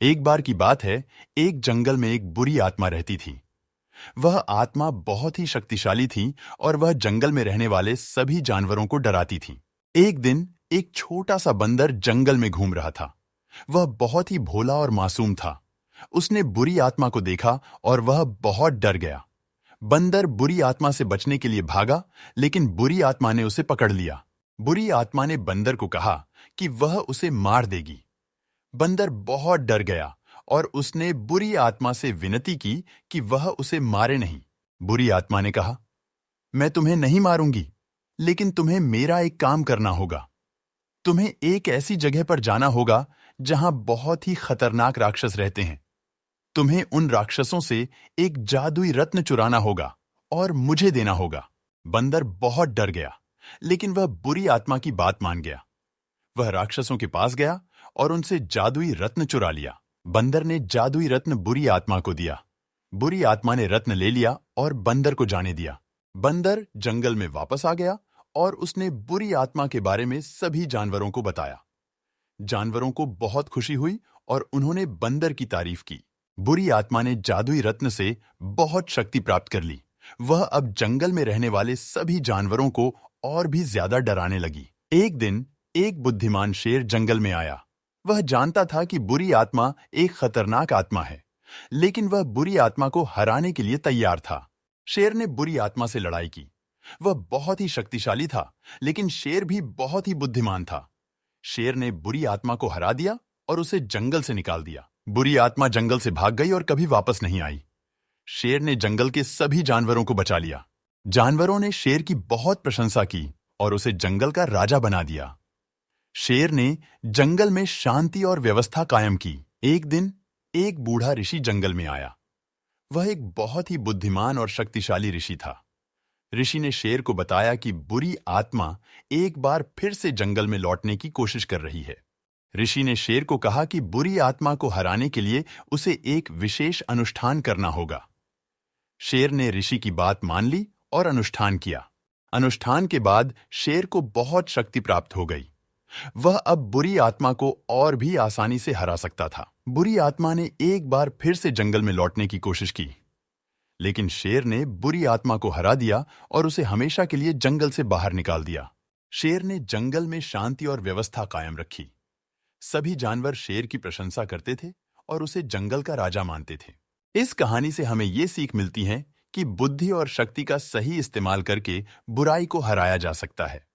एक बार की बात है, एक जंगल में एक बुरी आत्मा रहती थी। वह आत्मा बहुत ही शक्तिशाली थी और वह जंगल में रहने वाले सभी जानवरों को डराती थी। एक दिन एक छोटा सा बंदर जंगल में घूम रहा था। वह बहुत ही भोला और मासूम था। उसने बुरी आत्मा को देखा और वह बहुत डर गया। बंदर बुरी आत्मा से बचने के लिए भागा, लेकिन बुरी आत्मा ने उसे पकड़ लिया। बुरी आत्मा ने बंदर को कहा कि वह उसे मार देगी। बंदर बहुत डर गया और उसने बुरी आत्मा से विनती की कि वह उसे मारे नहीं। बुरी आत्मा ने कहा, मैं तुम्हें नहीं मारूंगी, लेकिन तुम्हें मेरा एक काम करना होगा। तुम्हें एक ऐसी जगह पर जाना होगा जहां बहुत ही खतरनाक राक्षस रहते हैं। तुम्हें उन राक्षसों से एक जादुई रत्न चुराना होगा और मुझे देना होगा। बंदर बहुत डर गया, लेकिन वह बुरी आत्मा की बात मान गया। वह राक्षसों के पास गया और उनसे जादुई रत्न चुरा लिया। बंदर ने जादुई रत्न बुरी आत्मा को दिया। बुरी आत्मा ने रत्न ले लिया और बंदर को जाने दिया। बंदर जंगल में वापस आ गया और उसने बुरी आत्मा के बारे में सभी जानवरों को बताया। जानवरों को बहुत खुशी हुई और उन्होंने बंदर की तारीफ की। बुरी आत्मा ने जादुई रत्न से बहुत शक्ति प्राप्त कर ली। वह अब जंगल में रहने वाले सभी जानवरों को और भी ज्यादा डराने लगी। एक दिन एक बुद्धिमान शेर जंगल में आया। वह जानता था कि बुरी आत्मा एक खतरनाक आत्मा है, लेकिन वह बुरी आत्मा को हराने के लिए तैयार था। शेर ने बुरी आत्मा से लड़ाई की। वह बहुत ही शक्तिशाली था, लेकिन शेर भी बहुत ही बुद्धिमान था। शेर ने बुरी आत्मा को हरा दिया और उसे जंगल से निकाल दिया। बुरी आत्मा जंगल से भाग गई और कभी वापस नहीं आई। शेर ने जंगल के सभी जानवरों को बचा लिया। जानवरों ने शेर की बहुत प्रशंसा की और उसे जंगल का राजा बना दिया। शेर ने जंगल में शांति और व्यवस्था कायम की। एक दिन एक बूढ़ा ऋषि जंगल में आया। वह एक बहुत ही बुद्धिमान और शक्तिशाली ऋषि था। ऋषि ने शेर को बताया कि बुरी आत्मा एक बार फिर से जंगल में लौटने की कोशिश कर रही है। ऋषि ने शेर को कहा कि बुरी आत्मा को हराने के लिए उसे एक विशेष अनुष्ठान करना होगा। शेर ने ऋषि की बात मान ली और अनुष्ठान किया। अनुष्ठान के बाद शेर को बहुत शक्ति प्राप्त हो गई। वह अब बुरी आत्मा को और भी आसानी से हरा सकता था। बुरी आत्मा ने एक बार फिर से जंगल में लौटने की कोशिश की, लेकिन शेर ने बुरी आत्मा को हरा दिया और उसे हमेशा के लिए जंगल से बाहर निकाल दिया। शेर ने जंगल में शांति और व्यवस्था कायम रखी। सभी जानवर शेर की प्रशंसा करते थे और उसे जंगल का राजा मानते थे। इस कहानी से हमें ये सीख मिलती है कि बुद्धि और शक्ति का सही इस्तेमाल करके बुराई को हराया जा सकता है।